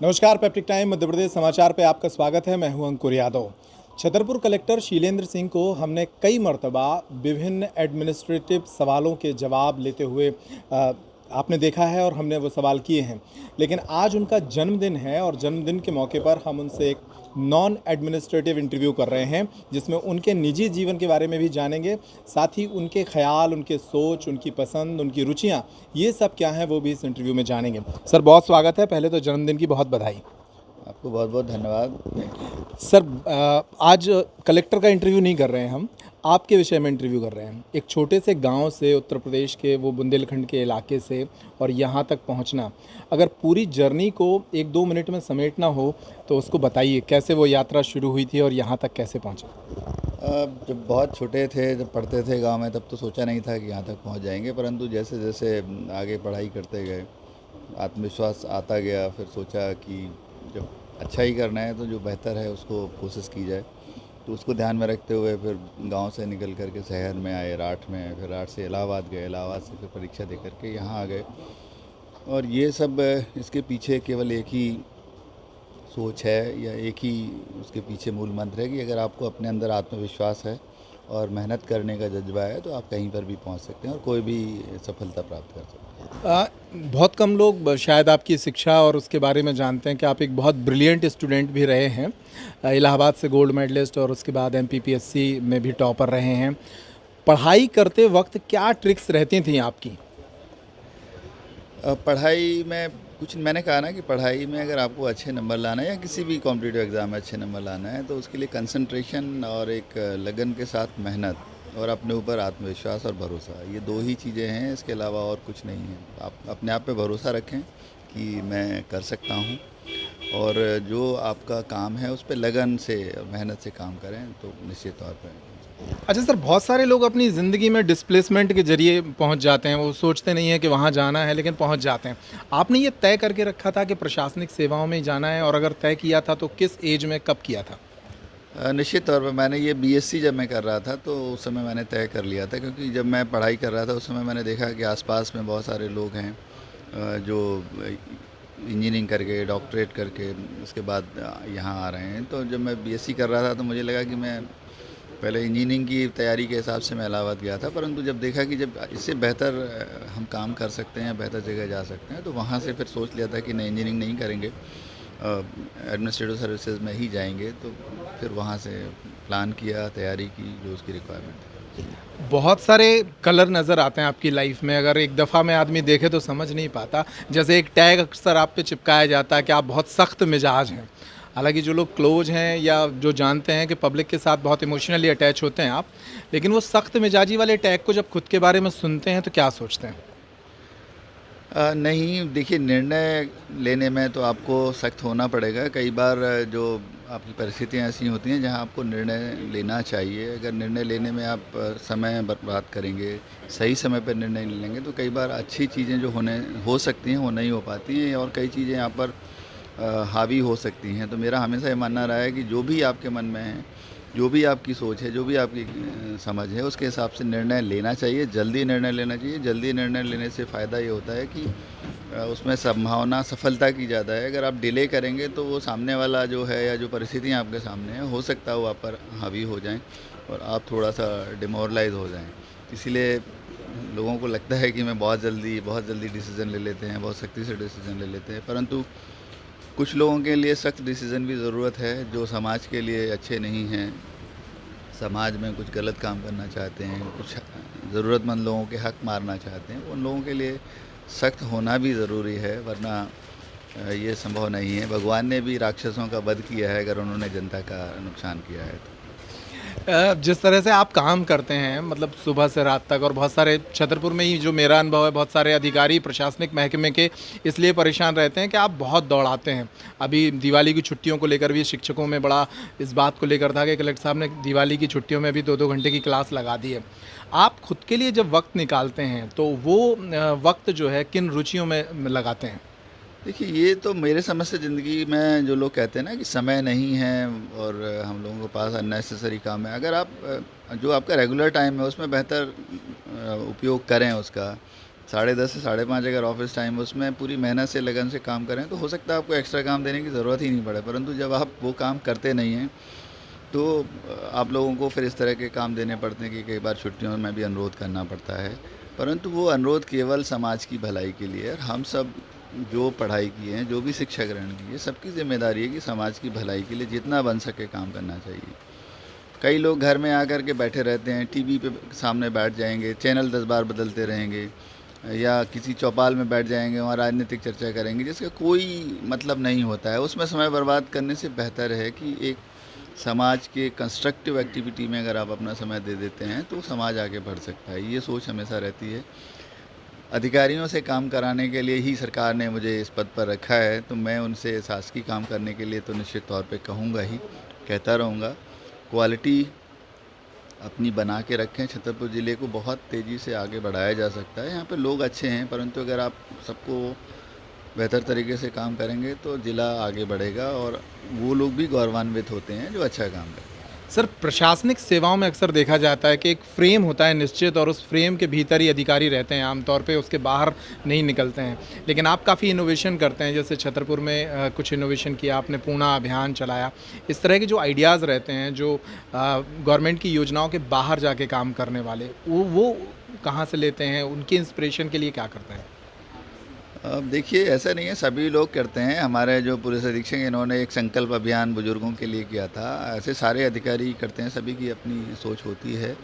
नमस्कार। Peptic time Madhya Pradesh समाचार पे आपका स्वागत है। मैं हूं अंकुर यादव। छतरपुर कलेक्टर शीलेंद्र सिंह को हमने कई मर्तबा विभिन्न एडमिनिस्ट्रेटिव सवालों के जवाब लेते हुए आपने देखा है और हमने वो सवाल किए हैं। लेकिन आज उनका जन्मदिन है और जन्मदिन के मौके पर हम उनसे एक नॉन एडमिनिस्ट्रेटिव इंटरव्यू कर रहे हैं, जिसमें उनके निजी जीवन के बारे में भी जानेंगे, साथ ही उनके ख्याल, उनके सोच, उनकी पसंद, उनकी रुचियाँ, ये सब क्या हैं वो भी इस इंटरव्यू में जानेंगे। सर, बहुत स्वागत है। पहले तो जन्मदिन की बहुत बधाई। आपको बहुत बहुत धन्यवाद। Thank you. सर, आज कलेक्टर का इंटरव्यू नहीं कर रहे हैं, हम आपके विषय में इंटरव्यू कर रहे हैं। एक छोटे से गांव से, उत्तर प्रदेश के वो बुंदेलखंड के इलाके से और यहाँ तक पहुँचना, अगर पूरी जर्नी को 1-2 मिनट में समेटना हो तो उसको बताइए, कैसे वो यात्रा शुरू हुई थी और यहाँ तक कैसे पहुँचे? जब बहुत छोटे थे, जब पढ़ते थे गांव में, तब तो सोचा नहीं था कि यहाँ तक पहुँच जाएंगे, परंतु जैसे जैसे आगे पढ़ाई करते गए, आत्मविश्वास आता गया। फिर सोचा कि जब अच्छा ही करना है तो जो बेहतर है उसको कोशिश की जाए। तो उसको ध्यान में रखते हुए फिर गांव से निकल करके शहर में आए, राठ में, फिर राठ से इलाहाबाद गए, इलाहाबाद से फिर परीक्षा दे करके यहाँ आ गए। और ये सब इसके पीछे केवल एक ही सोच है, या एक ही उसके पीछे मूल मंत्र है कि अगर आपको अपने अंदर आत्मविश्वास है और मेहनत करने का जज्बा है तो आप कहीं पर भी पहुंच सकते हैं और कोई भी सफलता प्राप्त कर सकते बहुत कम लोग शायद आपकी शिक्षा और उसके बारे में जानते हैं कि आप एक बहुत ब्रिलियंट स्टूडेंट भी रहे हैं। इलाहाबाद से गोल्ड मेडलिस्ट और उसके बाद एमपीपीएससी में भी टॉपर रहे हैं। पढ़ाई करते वक्त क्या ट्रिक्स रहती थी आपकी? हैं। पढ़ाई में कुछ मैंने कहा ना कि पढ़ाई में अगर आपको अच्छे नंबर लाना है या किसी भी कॉम्पिटिटिव एग्ज़ाम में अच्छे नंबर लाना है तो उसके लिए कंसंट्रेशन और एक लगन के साथ मेहनत और अपने ऊपर आत्मविश्वास और भरोसा, ये दो ही चीज़ें हैं। इसके अलावा और कुछ नहीं है। आप अपने आप पे भरोसा रखें कि मैं कर सकता हूँ, और जो आपका काम है उस पे लगन से और मेहनत से काम करें तो निश्चित तौर पर। अच्छा सर, बहुत सारे लोग अपनी ज़िंदगी में डिस्प्लेसमेंट के ज़रिए पहुंच जाते हैं। वो सोचते नहीं है कि वहां जाना है, लेकिन पहुंच जाते हैं। आपने ये तय करके रखा था कि प्रशासनिक सेवाओं में ही जाना है, और अगर तय किया था तो किस एज में, कब किया था? निश्चित तौर पर मैंने ये बीएससी जब मैं कर रहा था तो उस समय मैंने तय कर लिया था, क्योंकि जब मैं पढ़ाई कर रहा था उस समय मैंने देखा कि आसपास में बहुत सारे लोग हैं जो इंजीनियरिंग करके, डॉक्टरेट करके उसके बाद यहाँ आ रहे हैं। तो जब मैं बीएससी कर रहा था तो मुझे लगा कि मैं पहले इंजीनियरिंग की तैयारी के हिसाब से मैं इलाहाबाद गया था, परंतु जब देखा कि जब इससे बेहतर हम काम कर सकते हैं, बेहतर जगह जा सकते हैं, तो वहाँ से फिर सोच लिया था कि नहीं, इंजीनियरिंग नहीं करेंगे, एडमिनिस्ट्रेटिव सर्विसेज में ही जाएंगे। तो फिर वहाँ से प्लान किया, तैयारी की, जो उसकी रिक्वायरमेंट थी। बहुत सारे कलर नज़र आते हैं आपकी लाइफ में, अगर एक दफ़ा में आदमी देखे तो समझ नहीं पाता। जैसे एक टैग अक्सर आप पे चिपकाया जाता है कि आप बहुत सख्त मिजाज हैं। हालांकि जो लोग क्लोज हैं या जो जानते हैं कि पब्लिक के साथ बहुत इमोशनली अटैच होते हैं आप, लेकिन वो सख्त मिजाजी वाले टैग को जब खुद के बारे में सुनते हैं तो क्या सोचते हैं? नहीं, देखिए, निर्णय लेने में तो आपको सख्त होना पड़ेगा। कई बार जो आपकी परिस्थितियाँ ऐसी होती हैं जहाँ आपको निर्णय लेना चाहिए। अगर निर्णय लेने में आप समय बर्बाद करेंगे, सही समय पर निर्णय नहीं लेंगे, तो कई बार अच्छी चीज़ें जो हो सकती हैं वो नहीं हो पाती हैं, और कई चीज़ें यहाँ पर हावी हो सकती हैं। तो मेरा हमेशा ये मानना रहा है कि जो भी आपके मन में है, जो भी आपकी सोच है, जो भी आपकी समझ है, उसके हिसाब से निर्णय लेना चाहिए। जल्दी निर्णय लेना चाहिए। जल्दी निर्णय लेने से फ़ायदा ये होता है कि उसमें संभावना सफलता की ज़्यादा है। अगर आप डिले करेंगे तो वो सामने वाला जो है, या जो परिस्थितियाँ आपके सामने हैं, हो सकता है वो आप पर हावी हो जाएं और आप थोड़ा-सा डिमोरलाइज़ हो जाएं। इसीलिए लोगों को लगता है कि मैं बहुत जल्दी डिसीज़न ले लेते हैं, बहुत सख्ती से डिसीज़न ले लेते हैं, परंतु कुछ लोगों के लिए सख्त डिसीज़न भी ज़रूरत है, जो समाज के लिए अच्छे नहीं हैं, समाज में कुछ गलत काम करना चाहते हैं, कुछ ज़रूरतमंद लोगों के हक मारना चाहते हैं। उन लोगों के लिए सख्त होना भी ज़रूरी है, वरना ये संभव नहीं है। भगवान ने भी राक्षसों का वध किया है अगर उन्होंने जनता का नुकसान किया है तो। जिस तरह से आप काम करते हैं, मतलब सुबह से रात तक, और बहुत सारे छतरपुर में ही जो मेरा अनुभव है, बहुत सारे अधिकारी प्रशासनिक महकमे के इसलिए परेशान रहते हैं कि आप बहुत दौड़ाते हैं। अभी दिवाली की छुट्टियों को लेकर भी शिक्षकों में बड़ा इस बात को लेकर था कि कलेक्टर साहब ने दिवाली की छुट्टियों में भी 2-2 घंटे की क्लास लगा दी है। आप खुद के लिए जब वक्त निकालते हैं तो वो वक्त जो है किन रुचियों में लगाते हैं? देखिए, ये तो मेरे समझ से ज़िंदगी में जो लोग कहते हैं ना कि समय नहीं है और हम लोगों के पास अननेसेसरी काम है, अगर आप जो आपका रेगुलर टाइम है उसमें बेहतर उपयोग करें उसका, 10:30 से 5:30 अगर ऑफिस टाइम, उसमें पूरी मेहनत से लगन से काम करें तो हो सकता है आपको एक्स्ट्रा काम देने की ज़रूरत ही नहीं पड़े। परंतु जब आप वो काम करते नहीं हैं तो आप लोगों को फिर इस तरह के काम देने पड़ते हैं कि कई बार छुट्टियों में भी अनुरोध करना पड़ता है। परंतु वो अनुरोध केवल समाज की भलाई के लिए है। और हम सब जो पढ़ाई किए हैं, जो भी शिक्षा ग्रहण की है, सबकी जिम्मेदारी है कि समाज की भलाई के लिए जितना बन सके काम करना चाहिए। कई लोग घर में आकर के बैठे रहते हैं, टीवी पे सामने बैठ जाएंगे, चैनल 10 बार बदलते रहेंगे, या किसी चौपाल में बैठ जाएंगे, वहाँ राजनीतिक चर्चा करेंगे जिसका कोई मतलब नहीं होता है। उसमें समय बर्बाद करने से बेहतर है कि एक समाज के कंस्ट्रक्टिव एक्टिविटी में अगर आप अपना समय दे देते हैं तो समाज आगे बढ़ सकता है। ये सोच हमेशा रहती है। अधिकारियों से काम कराने के लिए ही सरकार ने मुझे इस पद पर रखा है, तो मैं उनसे शासकीय काम करने के लिए तो निश्चित तौर पे कहूँगा ही, कहता रहूँगा। क्वालिटी अपनी बना के रखें। छतरपुर ज़िले को बहुत तेज़ी से आगे बढ़ाया जा सकता है। यहाँ पे लोग अच्छे हैं, परंतु अगर आप सबको बेहतर तरीके से काम करेंगे तो ज़िला आगे बढ़ेगा और वो लोग भी गौरवान्वित होते हैं जो अच्छा काम करें। सर, प्रशासनिक सेवाओं में अक्सर देखा जाता है कि एक फ्रेम होता है निश्चित, और उस फ्रेम के भीतर ही अधिकारी रहते हैं आमतौर पे, उसके बाहर नहीं निकलते हैं। लेकिन आप काफ़ी इनोवेशन करते हैं, जैसे छतरपुर में कुछ इनोवेशन किया आपने, पूना अभियान चलाया। इस तरह के जो आइडियाज़ रहते हैं, जो गवर्नमेंट की योजनाओं के बाहर जाके काम करने वाले, वो कहाँ से लेते हैं? उनकी इंस्पिरेशन के लिए क्या करते हैं? अब देखिए, ऐसा नहीं है, सभी लोग करते हैं। हमारे जो पुलिस अधीक्षक हैं, इन्होंने एक संकल्प अभियान बुजुर्गों के लिए किया था। ऐसे सारे अधिकारी करते हैं, सभी की अपनी सोच होती है।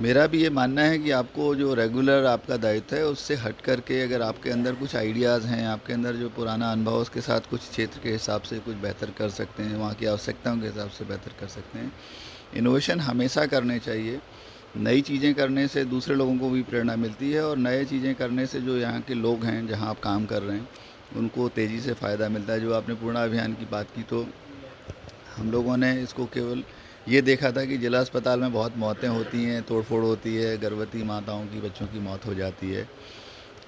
मेरा भी ये मानना है कि आपको जो रेगुलर आपका दायित्व है उससे हट कर के अगर आपके अंदर कुछ आइडियाज़ हैं, आपके अंदर जो पुराना अनुभव है उसके साथ कुछ क्षेत्र के हिसाब से कुछ बेहतर कर सकते हैं, वहाँ की आवश्यकताओं के हिसाब से बेहतर कर सकते हैं। इनोवेशन हमेशा करने चाहिए। नई चीज़ें करने से दूसरे लोगों को भी प्रेरणा मिलती है और नए चीज़ें करने से जो यहाँ के लोग हैं, जहाँ आप काम कर रहे हैं, उनको तेज़ी से फ़ायदा मिलता है। जो आपने पूर्णा अभियान की बात की, तो हम लोगों ने इसको केवल ये देखा था कि जिला अस्पताल में बहुत मौतें होती हैं, तोड़फोड़ होती है, गर्भवती माताओं की, बच्चों की मौत हो जाती है,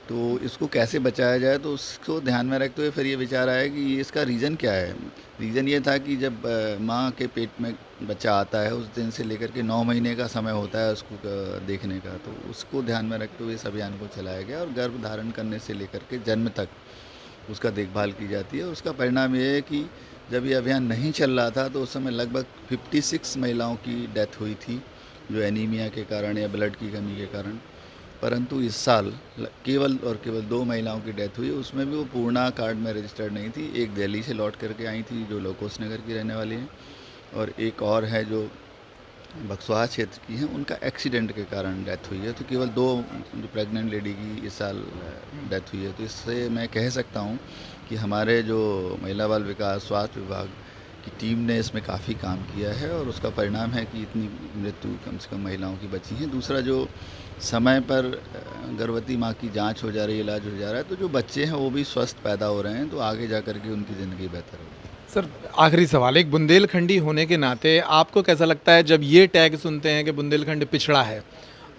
तो इसको कैसे बचाया जाए। तो उसको ध्यान में रखते हुए फिर ये विचार आया कि ये इसका रीज़न क्या है। रीज़न ये था कि जब माँ के पेट में बच्चा आता है, उस दिन से लेकर के 9 महीने का समय होता है उसको देखने का, तो उसको ध्यान में रखते हुए इस अभियान को चलाया गया और गर्भ धारण करने से लेकर के जन्म तक उसका देखभाल की जाती है। उसका परिणाम ये है कि जब ये अभियान नहीं चल रहा था तो उस समय लगभग 56 महिलाओं की डेथ हुई थी, जो एनीमिया के कारण या ब्लड की कमी के कारण। परंतु इस साल केवल और केवल 2 महिलाओं की डेथ हुई, उसमें भी वो पूर्णा कार्ड में रजिस्टर्ड नहीं थी। एक दिल्ली से लौट करके आई थी जो लोकोस नगर की रहने वाली हैं, और एक और है जो बक्सवाहा क्षेत्र की हैं, उनका एक्सीडेंट के कारण डेथ हुई है। तो केवल 2 जो प्रेग्नेंट लेडी की इस साल डेथ हुई है। तो इससे मैं कह सकता हूँ कि हमारे जो महिला बाल विकास स्वास्थ्य विभाग की टीम ने इसमें काफ़ी काम किया है और उसका परिणाम है कि इतनी मृत्यु कम से कम महिलाओं की बची हैं। दूसरा, जो समय पर गर्भवती माँ की जांच हो जा रही है, इलाज हो जा रहा है, तो जो बच्चे हैं वो भी स्वस्थ पैदा हो रहे हैं, तो आगे जा कर के उनकी ज़िंदगी बेहतर होगी। सर, आखिरी सवाल, एक बुंदेलखंडी होने के नाते आपको कैसा लगता है जब ये टैग सुनते हैं कि बुंदेलखंड पिछड़ा है,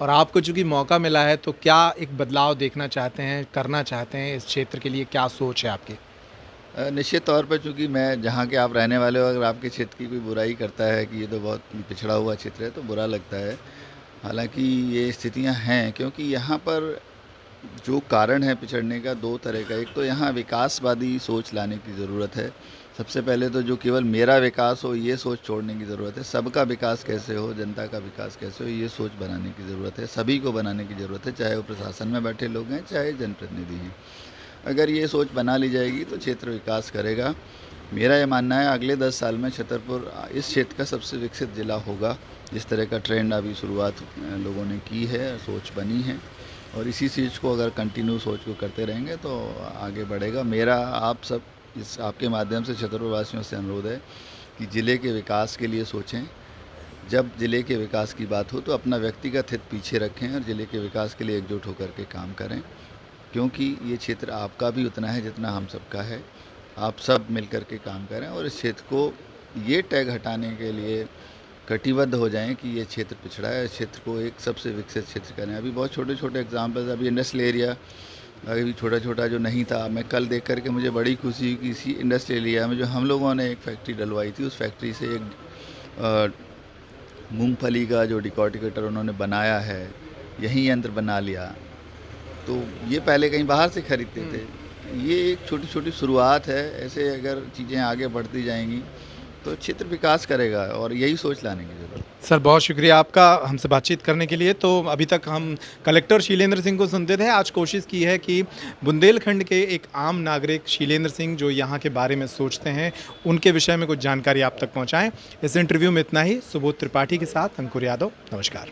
और आपको चूँकि मौका मिला है, तो क्या एक बदलाव देखना चाहते हैं, करना चाहते हैं इस क्षेत्र के लिए? क्या सोच है आपकी? निश्चित तौर पर, चूँकि मैं जहाँ के आप रहने वाले हो, अगर आपके क्षेत्र की कोई बुराई करता है कि ये तो बहुत पिछड़ा हुआ क्षेत्र है, तो बुरा लगता है। हालांकि ये स्थितियाँ हैं, क्योंकि यहाँ पर जो कारण है पिछड़ने का 2 तरह का। एक तो यहाँ विकासवादी सोच लाने की ज़रूरत है। सबसे पहले तो जो केवल मेरा विकास हो ये सोच छोड़ने की ज़रूरत है। सबका विकास कैसे हो, जनता का विकास कैसे हो, ये सोच बनाने की ज़रूरत है। सभी को बनाने की ज़रूरत है, चाहे वो प्रशासन में बैठे लोग हैं, चाहे जनप्रतिनिधि हैं। अगर ये सोच बना ली जाएगी तो क्षेत्र विकास करेगा। मेरा ये मानना है अगले 10 साल में छतरपुर इस क्षेत्र का सबसे विकसित ज़िला होगा। जिस तरह का ट्रेंड अभी शुरुआत लोगों ने की है, सोच बनी है, और इसी चीज़ को अगर कंटिन्यू सोच को करते रहेंगे तो आगे बढ़ेगा। मेरा आप सब इस आपके माध्यम से छतरपुर वासियों से अनुरोध है कि ज़िले के विकास के लिए सोचें। जब ज़िले के विकास की बात हो तो अपना व्यक्तिगत हित पीछे रखें और ज़िले के विकास के लिए एकजुट होकर के काम करें, क्योंकि ये क्षेत्र आपका भी उतना है जितना हम सबका है। आप सब मिल कर के काम करें और इस क्षेत्र को ये टैग हटाने के लिए कटिबद्ध हो जाएं कि ये क्षेत्र पिछड़ा है। इस क्षेत्र को एक सबसे विकसित क्षेत्र करें। अभी बहुत छोटे छोटे एग्जाम्पल्स, अभी इंडस्ट्रियल एरिया अभी छोटा छोटा जो नहीं था, मैं कल देख करके मुझे बड़ी खुशी हुई कि इसी इंडस्ट्रियल एरिया में जो हम लोगों ने एक फैक्ट्री डलवाई थी, उस फैक्ट्री से एक मूंगफली का जो डिकॉर्टिकेटर उन्होंने बनाया है, यही यंत्र बना लिया। तो ये पहले कहीं बाहर से खरीदते थे। ये एक छोटी छोटी शुरुआत है। ऐसे अगर चीज़ें आगे बढ़ती जाएंगी तो क्षेत्र विकास करेगा और यही सोच लाने की ज़रूरत है। सर बहुत शुक्रिया आपका हमसे बातचीत करने के लिए। तो अभी तक हम कलेक्टर शीलेंद्र सिंह को सुनते थे, आज कोशिश की है कि बुंदेलखंड के एक आम नागरिक शीलेंद्र सिंह जो यहाँ के बारे में सोचते हैं उनके विषय में कुछ जानकारी आप तक पहुँचाएँ। इस इंटरव्यू में इतना ही। सुबोध त्रिपाठी के साथ अंकुर यादव, नमस्कार।